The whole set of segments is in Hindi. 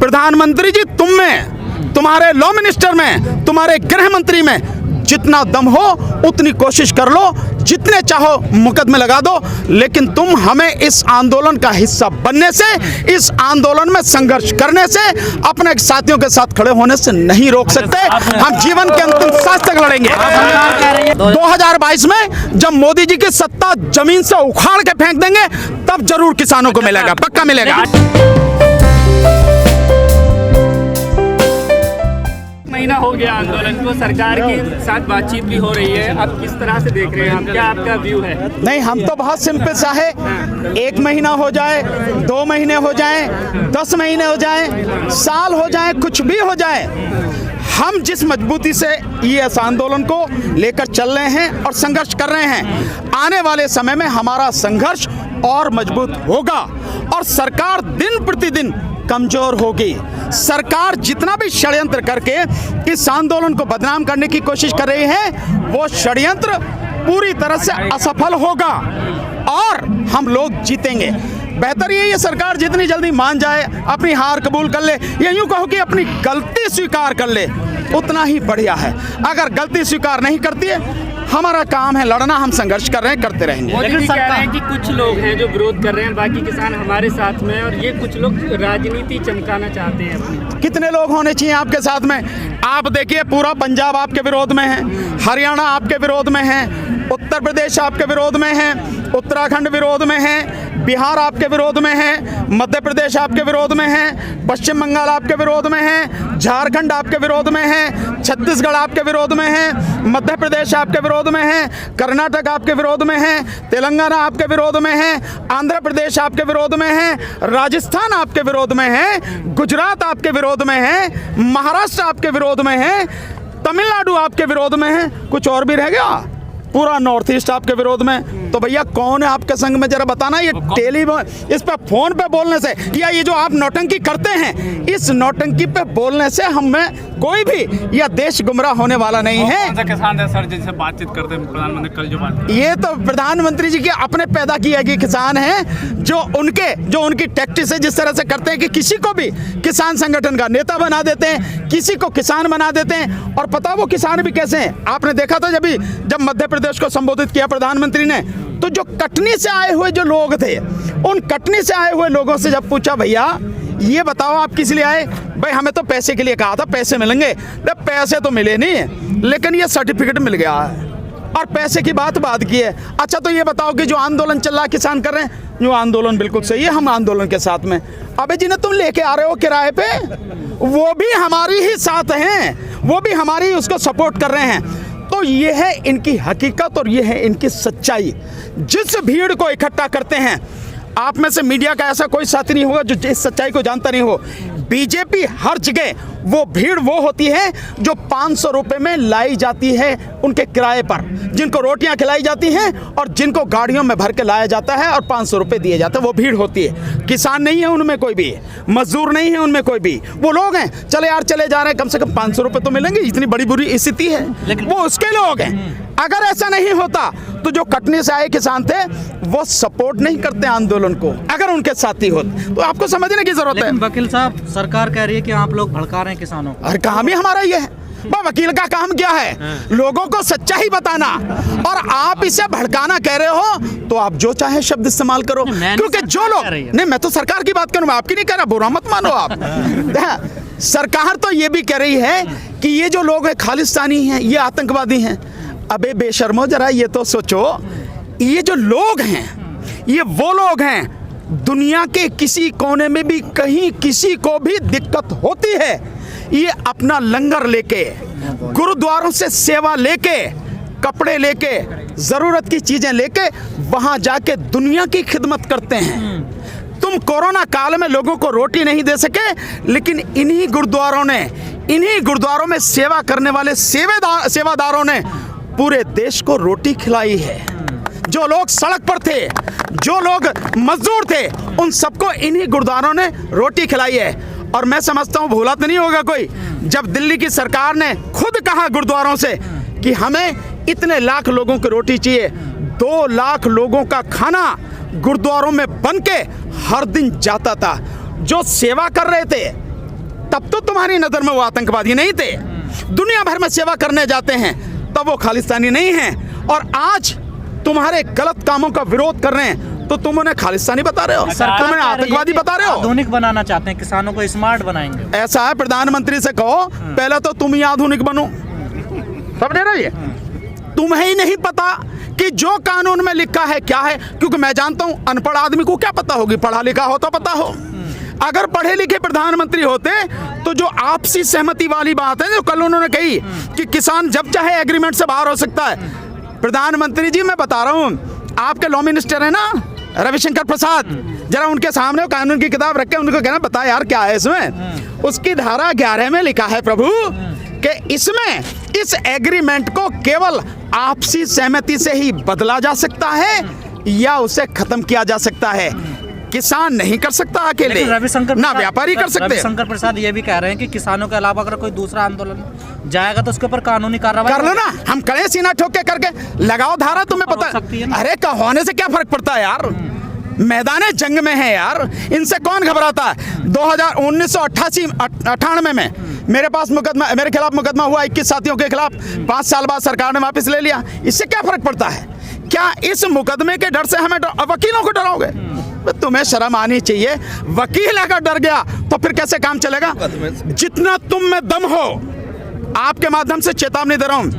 प्रधानमंत्री जी, तुम में, तुम्हारे लॉ मिनिस्टर में, तुम्हारे गृह मंत्री में जितना दम हो उतनी कोशिश कर लो, जितने चाहो मुकदमे लगा दो, लेकिन तुम हमें इस आंदोलन का हिस्सा बनने से, इस आंदोलन में संघर्ष करने से, अपने साथियों के साथ खड़े होने से नहीं रोक सकते। हम जीवन के अंतिम सांस तक लड़ेंगे। 2022 में जब मोदी जी की सत्ता जमीन से उखाड़ के फेंक देंगे, तब जरूर किसानों को मिलेगा, पक्का मिलेगा। महीना हो गया आंदोलन को, सरकार के साथ बातचीत भी हो रही है, अब किस तरह से देख रहे हैं आप, क्या आपका व्यू है? नहीं, हम तो बहुत सिंपल सा है, 1 महीना हो जाए, 2 महीने हो जाए, 10 महीने हो जाए, साल हो जाए, कुछ भी हो जाए, हम जिस मजबूती से ये इस आंदोलन को लेकर चल रहे हैं और संघर्ष कर रहे हैं, आने वाले समय में हमारा संघर्ष और मजबूत होगा और सरकार दिन प्रतिदिन कमजोर होगी। सरकार जितना भी षड्यंत्र करके इस आंदोलन को बदनाम करने की कोशिश कर रही है, वो षड्यंत्र पूरी तरह से असफल होगा और हम लोग जीतेंगे। बेहतर ये सरकार जितनी जल्दी मान जाए, अपनी हार कबूल कर ले, या यूँ कहो कि अपनी गलती स्वीकार कर ले, उतना ही बढ़िया है। अगर गलती स्वीकार नहीं करती है, हमारा काम है लड़ना, हम संघर्ष कर रहे हैं, करते रहेंगे। मोदी जी कह रहे हैं कि कुछ लोग हैं जो विरोध कर रहे हैं, बाकी किसान हमारे साथ में, और ये कुछ लोग राजनीति चमकाना चाहते हैं अपनी। कितने लोग होने चाहिए आपके साथ में? आप देखिए, पूरा पंजाब आपके विरोध में है, हरियाणा आपके विरोध में है, उत्तर प्रदेश आपके विरोध में है, उत्तराखंड विरोध में है, बिहार आपके विरोध में है, मध्य प्रदेश आपके विरोध में है, पश्चिम बंगाल आपके विरोध में है, झारखंड आपके विरोध में है, छत्तीसगढ़ आपके विरोध में है, मध्य प्रदेश आपके विरोध में है, कर्नाटक आपके विरोध में है, तेलंगाना आपके विरोध में है, आंध्र प्रदेश आपके विरोध में है, राजस्थान आपके विरोध में है, गुजरात आपके विरोध में है, महाराष्ट्र आपके विरोध में है, तमिलनाडु आपके विरोध में है, कुछ और भी रह गया? पूरा नॉर्थ ईस्ट आपके विरोध में। तो भैया कौन है आपके संग में, जरा बताना। ये इस पे फोन पे बोलने से, या ये जो आप नौटंकी करते हैं, इस नौटंकी पे बोलने से हमें कोई भी या देश गुमराह होने वाला नहीं है। किसान है सर जिनसे बातचीत करते हैं प्रधानमंत्री कल जो बात, ये तो प्रधानमंत्री जी के अपने पैदा किए गए किसान हैं, जो उनकी टैक्टिस है, जिस तरह से करते हैं कि किसी को भी किसान संगठन का नेता बना देते हैं, किसी को किसान बना देते हैं। और पता वो किसान भी कैसे हैं, आपने देखा था जब मध्य प्रदेश को संबोधित किया प्रधानमंत्री ने, तो जो कटनी से आए हुए जो लोग थे, उन कटनी से आए हुए लोगों से जब पूछा, भैया ये बताओ आप किस लिए आए? भाई हमें तो पैसे के लिए कहा था, पैसे मिलेंगे। पैसे तो मिले नहीं, लेकिन ये सर्टिफिकेट मिल गया है और पैसे की बात की है। अच्छा तो ये बताओ कि जो आंदोलन चल रहा है किसान कर रहे हैं, जो आंदोलन बिल्कुल सही है, हम आंदोलन के साथ में। अबे जिन्हें तुम लेके आ रहे हो किराए पे, वो भी हमारी ही साथ हैं, वो भी हमारी उसको सपोर्ट कर रहे हैं। तो ये है इनकी हकीकत और ये है इनकी सच्चाई। जिस भीड़ को इकट्ठा करते हैं, आप में से मीडिया का ऐसा कोई साथी नहीं होगा जो इस सच्चाई को जानता नहीं हो। बीजेपी हर जगह वो भीड़ वो होती है जो 500 रुपए में लाई जाती है उनके किराए पर, जिनको रोटियां खिलाई जाती हैं और जिनको गाड़ियों में भर के लाया जाता है और 500 रुपए दिए जाते हैं, वो भीड़ होती है। किसान नहीं है उनमें कोई भी, मजदूर नहीं है उनमें कोई भी, वो लोग हैं चले यार चले जा रहे हैं, कम से कम 500 रुपए तो मिलेंगे, इतनी बड़ी बुरी स्थिति है, वो उसके लोग हैं। अगर ऐसा नहीं होता तो जो कटनी से आए किसान थे वो सपोर्ट नहीं करते आंदोलन को, अगर उनके साथी होते। तो आपको समझने की जरूरत है। वकील साहब, सरकार कह रही है कि आप लोग भड़का रहे हैं किसानों को। अरे काम ही हमारा ये है, वकील का काम क्या है? लोगों को सच्चाई बताना। और आप इसे भड़काना कह रहे हो तो आप जो चाहे शब्द इस्तेमाल करो, क्योंकि जो लोग नहीं, मैं तो सरकार की बात करूं, मैं आपकी नहीं कह रहा, बुरा मत मानो आप। सरकार तो ये भी कह रही है कि ये जो लोग हैं खालिस्तानी हैं, ये आतंकवादी हैं। अबे बेशर्मो, जरा ये तो सोचो, ये जो लोग हैं ये वो लोग हैं, दुनिया के किसी कोने में भी कहीं किसी को भी दिक्कत होती है, ये अपना लंगर लेके, गुरुद्वारों से सेवा लेके, कपड़े लेके, ज़रूरत की चीज़ें लेके वहाँ जाके दुनिया की खिदमत करते हैं। तुम कोरोना काल में लोगों को रोटी नहीं दे सके, लेकिन इन्हीं गुरुद्वारों में सेवा करने वाले सेवादारों ने पूरे देश को रोटी खिलाई है। जो लोग सड़क पर थे, जो लोग मजदूर थे, उन सबको इन्हीं गुरुद्वारों ने रोटी खिलाई है। और मैं समझता हूँ भूला तो नहीं होगा कोई, जब दिल्ली की सरकार ने खुद कहा गुरुद्वारों से कि हमें इतने लाख लोगों की रोटी चाहिए, 2 लाख लोगों का खाना गुरुद्वारों में बन के हर दिन जाता था। जो सेवा कर रहे थे तब तो तुम्हारी नज़र में वो आतंकवादी नहीं थे। दुनिया भर में सेवा करने जाते हैं तब वो खालिस्तानी नहीं हैं। और आज तुम्हारे गलत कामों का विरोध कर रहे हैं तो तुम उन्हें खालिस्तानी बता रहे हो, तुम उन्हें आतंकवादी बता रहे हो। आधुनिक बनाना चाहते हैं, किसानों को स्मार्ट बनाएंगे। ऐसा है, प्रधानमंत्री से कहो पहले तो तुम ही आधुनिक बनो। समझ रहे हो? तुम्हें ही नहीं पता कि जो कानून में लिखा है क्या है, क्योंकि मैं जानता हूं अनपढ़ आदमी को क्या पता होगी, पढ़ा लिखा हो तो पता हो। अगर पढ़े लिखे प्रधानमंत्री होते तो जो आपसी सहमति वाली बात है जो कल उन्होंने कही कि किसान जब चाहे एग्रीमेंट से बाहर हो सकता है, प्रधानमंत्री जी मैं बता रहा हूं, आपके लॉ मिनिस्टर है ना रविशंकर प्रसाद, जरा उनके सामने कानून की किताब रख के उनको कहना बता यार क्या है इसमें। उसकी धारा 11 में लिखा है प्रभु कि इसमें इस एग्रीमेंट को केवल आपसी सहमति से ही बदला जा सकता है या उसे खत्म किया जा सकता है। किसान नहीं कर सकता अकेले, ना व्यापारी कर सकते। रविशंकर प्रसाद ये भी कह रहे हैं कि किसानों के अलावा अगर कोई दूसरा आंदोलन जाएगा तो उसके ऊपर कानूनी कार्रवाई कर लो ना, हम कड़े सीना ठोक के करके लगाओ धारा, तुम्हें पता। अरे होने से क्या फर्क पड़ता है यार, मैदान जंग में है यार, इनसे कौन घबराता है। 1998 में मेरे पास मुकदमा, मेरे खिलाफ मुकदमा हुआ 21 साथियों के खिलाफ, 5 साल बाद सरकार ने वापस ले लिया। इससे क्या फर्क पड़ता है? क्या इस मुकदमे के डर से हमें वकीलों को डराओगे? तुम्हें शर्म आनी चाहिए। वकील अगर डर गया तो फिर कैसे काम चलेगा? जितना तुम में दम हो, आपके माध्यम से चेतावनी दे रहा हूं,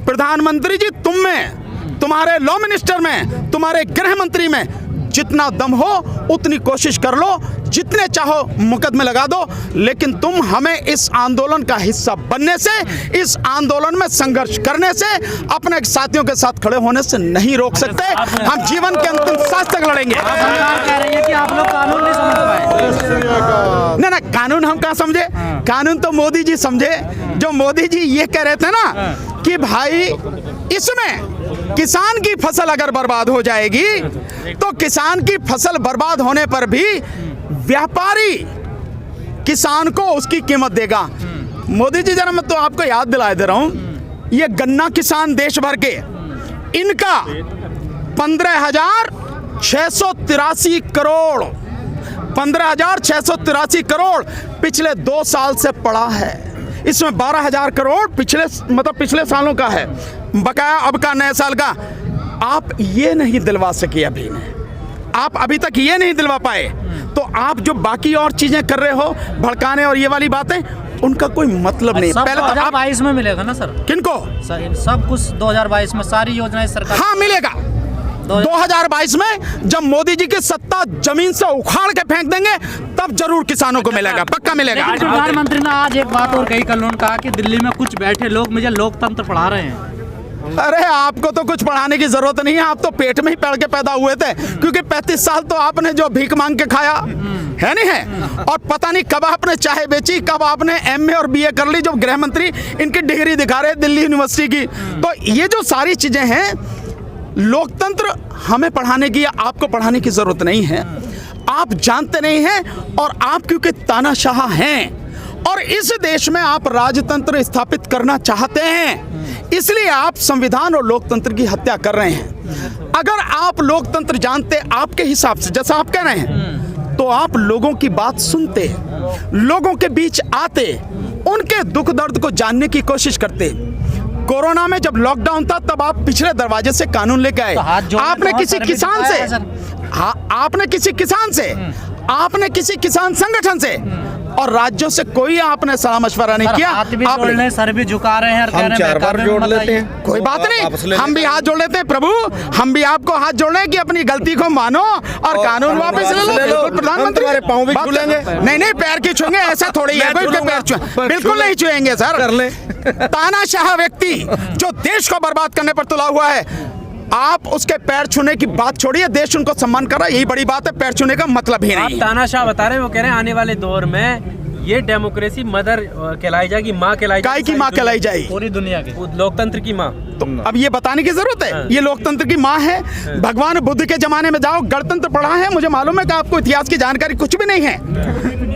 प्रधानमंत्री जी तुम में, तुम्हारे लॉ मिनिस्टर में, तुम्हारे गृह मंत्री में जितना दम हो उतनी कोशिश कर लो, जितने चाहो मुकदमे लगा दो, लेकिन तुम हमें इस आंदोलन का हिस्सा बनने से, इस आंदोलन में संघर्ष करने से, अपने साथियों के साथ खड़े होने से नहीं रोक सकते। हम जीवन के अंतिम सांस तक लड़ेंगे। सरकार कह रही है कि आप लोग कानून नहीं समझ पाए। ना कानून हम कहाँ समझे? कानून तो मोदी जी समझे। जो मोदी जी ये कह रहे थे ना कि भाई इसमें किसान की फसल अगर बर्बाद हो जाएगी तो किसान की फसल बर्बाद होने पर भी व्यापारी किसान को उसकी कीमत देगा। मोदी जी जरा मैं तो आपको याद दिलाए दे रहा हूं, ये गन्ना किसान देश भर के, इनका 15,683 करोड़ 15,683 करोड़ पिछले 2 साल से पड़ा है। इसमें 12,000 करोड़ पिछले सालों का है बकाया, अब का नए साल का। आप ये नहीं दिलवा सके अभी ने, आप अभी तक ये नहीं दिलवा पाए, तो आप जो बाकी और चीजें कर रहे हो, भड़काने और ये वाली बातें, उनका कोई मतलब नहीं। पहले तो 2022 में मिलेगा ना सर? किनको? सब कुछ 2022 में सारी योजनाएं सरकार, हाँ मिलेगा। 2022 में जब मोदी जी की सत्ता जमीन से उखाड़ के फेंक देंगे तब जरूर किसानों को मिलेगा, पक्का मिलेगा। प्रधानमंत्री ने आज एक बात और कही, कल उन्होंने कहा कि दिल्ली में कुछ बैठे लोग मुझे लोकतंत्र पढ़ा रहे हैं। अरे आपको तो कुछ पढ़ाने की जरूरत नहीं है, आप तो पेट में ही पढ़ के पैदा हुए थे, क्योंकि 35 साल तो आपने जो भीख मांग के खाया है नहीं है, और पता नहीं कब आपने चाय बेची, कब आपने MA और BA कर ली। जो गृह मंत्री इनकी डिग्री दिखा रहे दिल्ली यूनिवर्सिटी की, तो ये जो सारी चीजें हैं, लोकतंत्र हमें पढ़ाने की या आपको पढ़ाने की जरूरत नहीं है। आप जानते नहीं हैं, और आप क्योंकि तानाशाह हैं और इस देश में आप राजतंत्र स्थापित करना चाहते हैं, इसलिए आप संविधान और लोकतंत्र की हत्या कर रहे हैं। अगर आप लोकतंत्र जानते आपके हिसाब से, जैसा आप कह रहे हैं, तो आप लोगों की बात सुनते, लोगों के बीच आते, उनके दुख दर्द को जानने की कोशिश करते। कोरोना में जब लॉकडाउन था तब आप पिछले दरवाजे से कानून लेके आए। आपने किसी किसान से, आपने किसी किसान से, आपने किसी किसान संगठन से और राज्यों से कोई आपने सलाह मशवरा नहीं किया। आपने सर भी झुका रहे हैं, हम 4 बार जोड़ लेते हैं, कोई बात नहीं, हम भी हाथ जोड़ लेते हैं प्रभु, हम भी आपको हाथ जोड़ रहे हैं कि अपनी गलती को मानो और कानून वापस ले लो। बिल्कुल प्रधानमंत्री, तुम्हारे पाँव भी छूलेंगे। नहीं पैर की छूएंगे, ऐसा थोड़ी है, कोई पैर छुए, बिल्कुल नहीं छुएंगे सर। कर ले। तानाशाह व्यक्ति जो देश को बर्बाद करने पर तुला हुआ है, आप उसके पैर छूने की बात छोड़िए, देश उनको सम्मान कर रहा है, यही बड़ी बात है। पैर छूने का मतलब ही नहीं। आप तानाशाह बता रहे हैं, वो कह रहे हैं आने वाले दौर में ये डेमोक्रेसी मदर कहलाई जाएगी, माँ कहलाई जाएगी, काय की माँ कहलाई जाएगी, पूरी दुनिया की लोकतंत्र की माँ। तो अब ये बताने की जरूरत है, ये लोकतंत्र की माँ है। भगवान बुद्ध के जमाने में जाओ, गणतंत्र पढ़ा है, मुझे मालूम है कि आपको इतिहास की जानकारी कुछ भी नहीं है।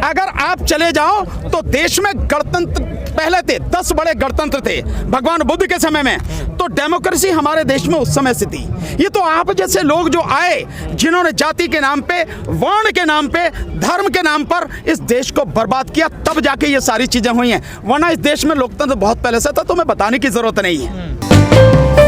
अगर आप चले जाओ तो देश में गणतंत्र पहले थे, 10 बड़े गणतंत्र थे भगवान बुद्ध के समय में। तो तो डेमोक्रेसी हमारे देश में उस समय से थी। ये तो आप जैसे लोग जो आए, जिन्होंने जाति के नाम पे, वर्ण के नाम पे, धर्म के नाम पर इस देश को बर्बाद किया, तब जाके ये सारी चीजें हुई हैं। वरना इस देश में लोकतंत्र बहुत पहले से था, तो मैं बताने की जरूरत नहीं है।